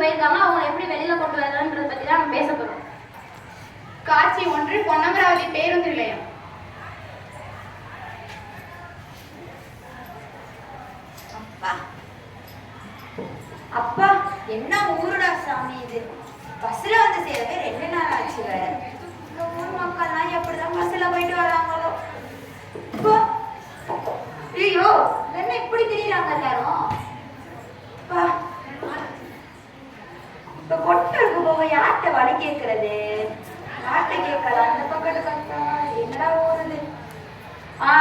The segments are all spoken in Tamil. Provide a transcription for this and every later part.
போயிருக்காங்க, அவங்களை எப்படி வெளியில கொண்டு வரலாம்ன்றத பத்தி தான் நம்ம பேச போறோம். காட்சி 1 பொன்னமராவதி பேருந்து நிலையம். அப்பா என்ன ஊருடா சாமி இது. பஸ்ல வந்து சேரவே 2 நாள் ஆச்சு வேற. இந்த ஊர் மக்கள்லாம் எப்படிதான் பஸ்ல போயிட்டு வராங்களோ. ஐயோ என்ன இப்படி திரியிறாங்க எல்லாரும். இப்ப கொட்டருக்கு போக யார்கிட்ட வழி கேட்கறது? யார்கிட்ட கேட்கலாம்? அந்த பக்கத்து கட்டா என்னடா ஊருது.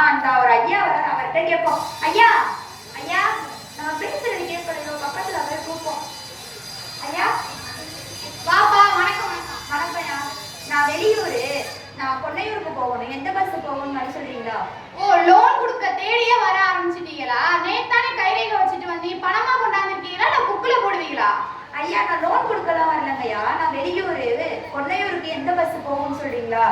அந்த ஒரு ஐயா வர, அவர்கிட்ட கேட்போம். ஐயா ஐயா நம்ம பேசுறது கேட்கலையோ, பக்கத்துல போய் கூப்போம். ஐயா வாப்பா. வணக்கம். வணக்கம்யா. நான் வெளியூரு, நான் கொன்னையூருக்கு போகணும். எந்த பஸ் போகணும்னு சொல்றீங்களா? ஓ, லோன் கொடுக்க தேடியே வர ஆரம்பிச்சிட்டீங்களா? நேத்தானே கைரேகை வச்சுட்டு வந்து பணமா கொண்டாந்துருக்கீங்களா இல்ல புக்ல போடுவீங்களா? ஐயா நான் லோன் கொடுக்கலாம் வரலங்கய்யா, நான் வெளியூரு, கொன்னையூருக்கு எந்த பஸ் போகும்னு சொல்றீங்களா?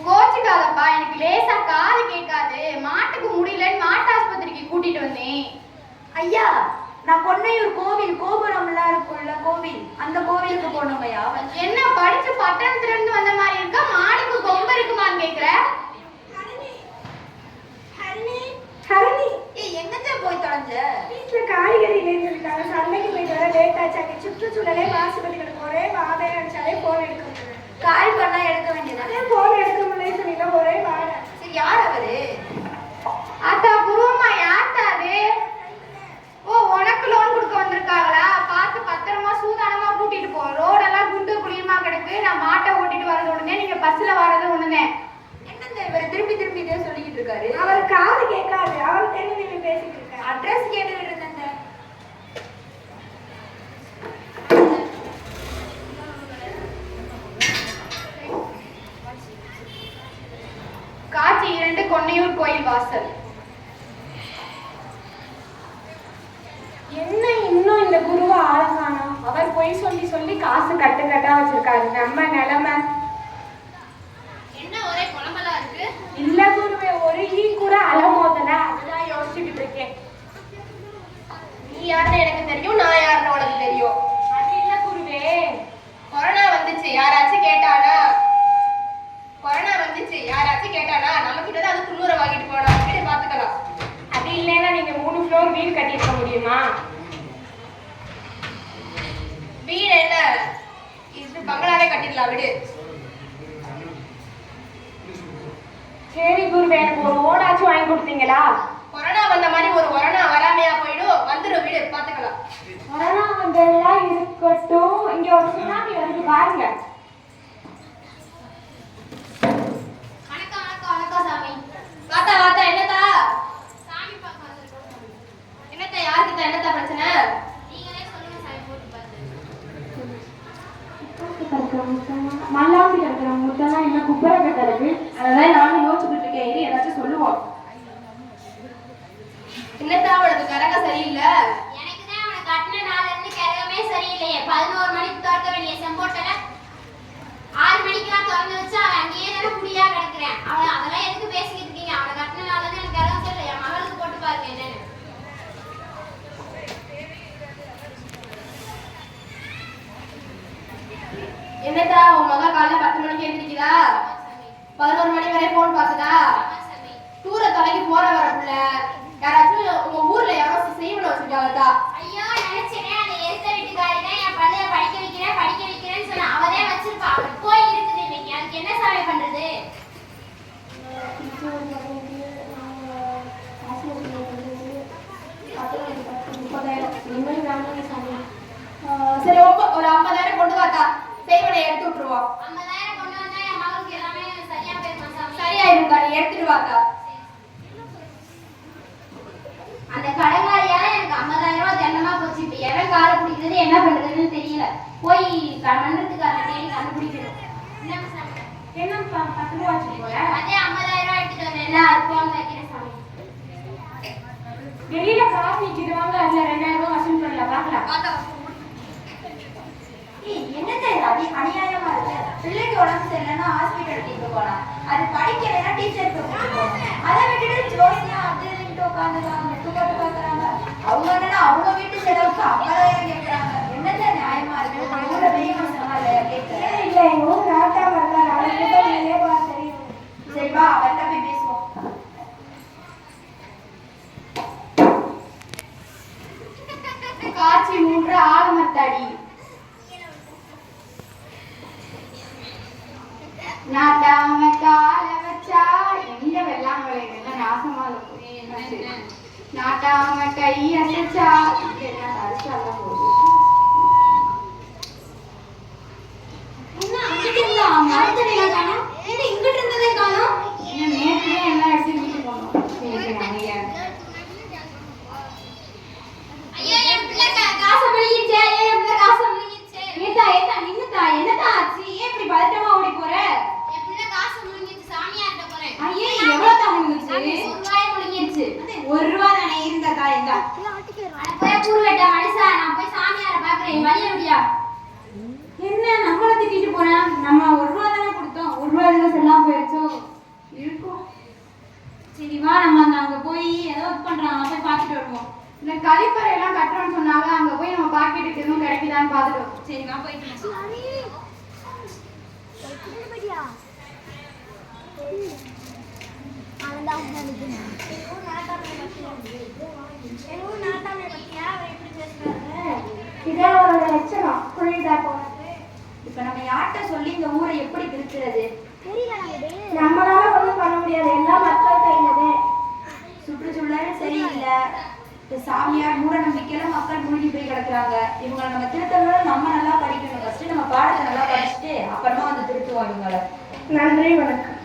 கோச்சுக்காதப்பா, எனக்கு லேசா காது கேட்காது, மாட்டுக்கு முடியலன்னு மாட்டு ஆஸ்பத்திரிக்கு கூட்டிட்டு வந்தேன். ஐயா நான் கொன்னையூர் கோவில், கோபுரம்லாம் இருக்குல்ல கோவில், அந்த கோவிலுக்கு போகணுங்கய்யா. என்ன படிச்சு பட்டணத்துல இருந்து வந்த மாதிரி இருக்கா? மாடுக்கு கொம்பு இருக்குமான்னு கேக்குற? எங்கத்த போய் தொலைஞ்ச? வீட்டுல காய்கறி இருக்காங்க, சந்தைக்கு போயிட்டு வர லேட் ஆச்சாங்க. சுற்றுச்சூழலே மாசுபட்டு ஒரே வாடகை அடிச்சாலே போன் எடுக்க முடியல. கால் பண்ணா எடுக்க வேண்டியது. போன் எடுக்க முடியல சொல்லிட்டு ஒரே வாடகை. சரி யார் அவரு? அத்தா குருவம்மா. யார்த்தா அது? ஓ, உனக்கு லோன் கொடுக்க வந்திருக்காங்களா? பார்த்து பத்திரமா சூதானமா கூட்டிட்டு போ. ரோடெல்லாம் குண்டு குழியுமா கிடக்கு. நான் மாட்டை ஓட்டிட்டு வரது ஒண்ணுனே, நீங்க பஸ்ல வர்றது ஒண்ணுனே. என்னங்க இவர் திருப்பி திருப்பி இதே சொல்லிக்கிட்டு இருக்காரு? அவர் காது கேட்காது, அவர் தெரிஞ்சு பேசிட்டு இருக்காரு. அட்ரஸ் கேட்டுக்கிட்டு இருந்தேன். காட்சி 2 கொன்னையூர் கோயில் வாசல். என்ன இன்னும் இந்த குருவை ஆளக்கானோம்? அவர் பொய் சொல்லி சொல்லி காசு கட்டு கட்டா வச்சிருக்காரு. நம்ம நிலைமை என்ன ஒரே குழம்பலா இருக்கு? இல்ல குருவே, ஒரு ஈ கூட அலமோதல. அதுதான் யோசிச்சுக்கிட்டு இருக்கேன். நீ யாருன்னு எனக்கு தெரியும், நான் யாருன்னு உனக்கு தெரியும். அது இல்ல குருவே, கொரோனா வந்துச்சு, யாராச்சும் கேட்டானா? கொரோனா வந்துச்சு, யாராச்சும் கேட்டானா? நம்ம கிட்டதான் அது குன்னூரை வாங்கிட்டு போனா வீடு பாத்துக்கலாம். அது இல்லைன்னா நீங்க 3 ஃப்ளோர் வீடு கட்டியிருக்க முடியுமா? வீடு என்ன, இது பங்களாவே கட்டிடலாம் விடு. சரி குருவே, எனக்கு ஒரு ஓடாச்சும் வாங்கி கொடுத்தீங்களா? கொரோனா வந்த மாதிரி ஒரு கொரோனா வராமையா போயிடும், வந்துடும் வீடு பாத்துக்கலாம். கொரோனா வந்தெல்லாம் இருக்கட்டும், இங்க ஒரு சுனாமி வருது பாருங்க. வணக்கம் வணக்கம் வணக்கம் சாமி. வாத்தா வாத்தா. என்னத்தா? சாமி பார்க்க வந்திருக்கோம். என்னத்தா? யாருக்குத்தா? என்னத்தா பிரச்சனை? நீங்களே சொல்லுங்க சாமி, போட்டு பார்த்து. மல்லாந்து கிடக்குற முட்டெல்லாம் என்ன குப்பரை கிடக்கு? அதான் நானும் யோசிச்சுட்டு இருக்கேன். இரு ஏதாச்சும் சொல்லுவோம். என்னத்தா உனக்கு கரக சரியில்லை? எனக்கு தான் அவனை கட்டின நாள்ல இருந்து கிரகமே சரியில்லையே. 11 மணிக்கு திறக்க வேண்டிய செம்போட்டல 6 மணிக்கெல்லாம் திறந்து வச்சு அவன் அங்கேயே தானே குடியா கிடக்குறேன். அவன் அதெல்லாம் எதுக்கு பேசிக்கிட்டு இருக்கீங்க? அவனை கட்டின நாள்ல இருந்து எனக்கு கிரகம் சரியில்லை. என் மகளுக்கு போட்டு பாருங்க என்னன்னு. என்னத்தா உன் மகா காலையில 10 மணிக்கு எழுந்திருக்குதா? 11 மணி வரை போன் பாக்குதா? தூர தலைக்கு போற வரப்புல யாராச்சும் உங்க ஊர்ல யாராச்சும் செய்வன வச்சிருக்காங்கதா? ஐயோ நினைச்சேனே, அந்த எதிர்த்த வீட்டுக்காரி தான் என் பள்ளைய படிக்க வைக்கிறேன்னு சொன்னா. அவதே வச்சிருப்பா. அவனுக்கு போய் இருக்குது இன்னைக்கு. அதுக்கு என்ன சாமி பண்றது? சரி ஒரு 50,000 கொண்டு வாத்தா, செய்வனை எடுத்து விட்டுருவோம். 50,000 கொண்டு வந்தா என் மகளுக்கு எல்லாமே சரியா போயிருமா சாமி? சரியாயிருக்கா, நீ எடுத்துட்டு வாத்தா. அந்த கடங்காரியால எனக்கு 50,000 ரூபாய் தண்டமா போச்சு. இப்ப எவன் காலை பிடிக்கிறது என்ன பண்றதுன்னு தெரியல. போய் மன்றத்துக்கு அந்த தேடி கண்டுபிடிக்கணும். என்ன சாமி? என்ன 10 ரூபா வச்சு போற? அதே 50,000 ரூபாய் எடுத்துட்டு வந்தேன். என்ன அற்பம் வைக்கிறேன் சாமி. வெளியில கார் நிக்கிட்டு வாங்க, அதுல 2000 ரூபாய் வசூல் பண்ணல. பாக்கலாம். வாத்தா. என்னங்க இது அநியாயமா இருக்கு? பிள்ளைக்கு உடம்பு சரியில்லைன்னா ஹாஸ்பிட்டல் கூட்டு போலாம். அது படிக்கலைன்னா டீச்சருக்கு கூட்டு போகணும். அதை விட்டுட்டு ஜோதியா அது இதுன்ட்டு உட்காந்துருக்காங்க, முட்டு போட்டு பாக்குறாங்க. அவங்க என்னன்னா அவங்க வீட்டு செலவுக்கு 50,000 கேட்கறாங்க. என்னங்க நியாயமா இருக்கு? எங்க ஊர் நாட்டாம இருக்கா, நாளைக்கு தான் நீங்களே பார்த்து தெரியும். சரி வா அவர்கிட்ட போய் பேசுவோம். காட்சி 3 ஆலமரத்தடி. நாட்டாம கால வச்சா எங்க வெள்ளாம விளையுது நாசமா இருக்கும். நாட்டாம கை அசைச்சா என்ன அரிசால போகுது. என்ன அங்கிட்டு இருந்தா மரத்தடியில காணோம், என்ன இங்கிட்டு இருந்ததே காணோம். இன்னும் நேற்று எல்லாம் எடுத்து வீட்டுக்கு போனோம். சரி நாங்க ஐயோ என் பிள்ளை காசை முழுங்கிருச்சே, ஐயோ என் பிள்ளை காசை முழுங்கிருச்சே. ஏத்தா ஏத்தா நின்னுதா என்னதா ஆச்சு? ஏன் இப்படி பதட்டமா ஓடி போற? என் பிள்ளை காசை முழுங்கிருச்சு, சாமியார்ட்ட போறேன். ஐயே எவ்வளவு தான் முழுங்குச்சு? ஒரு ரூபாய் முழுங்கிருச்சு. ₹1 தானே இருந்ததா எங்க? அட போய் கூறு வெட்ட மனுஷா, நான் போய் சாமியாரை பாக்குறேன், வழிய விடியா. என்ன நம்மள திட்டிட்டு போனா? நம்ம ₹1 தானே கொடுத்தோம். ₹1 எல்லாம் போயிருச்சோ இருக்கும். சரி வா நம்ம அங்க போய் ஏதோ ஒர்க் பண்றாங்க போய் பார்த்துட்டு வருவோம். இந்த கழிப்பறை எல்லாம் கட்டுறோம்னு சொன்னாங்க, அங்க போய் நம்ம பாக்கெட்டுக்கு எதுவும் கிடைக்குதான்னு பார்த்துட்டு வருவோம். சரி வா போயிட்டு எங்க ஊர் நாட்டாமை பத்தியா அவர் எப்படி பேசுறாரு? இதான் அவரோட லட்சணம். புரியுதா போனது? இப்ப நம்ம யார்கிட்ட சொல்லி இந்த ஊரை எப்படி திருத்துறது? நம்மளால ஒண்ணும் பண்ண முடியாது, எல்லாம் மக்கள் கையிலதே. சுற்றுச்சூழல் சரியில்லை, இந்த சாமியார் மூட நம்பிக்கையில மக்கள் மூழ்கி போய் கிடக்குறாங்க. இவங்களை நம்ம திருத்தணும், நம்ம நல்லா படிக்கணும். ஃபர்ஸ்ட் நம்ம பாடத்தை நல்லா படிச்சுட்டு அப்புறமா வந்து திருத்துவோம் இவங்களை. நன்றி, வணக்கம்.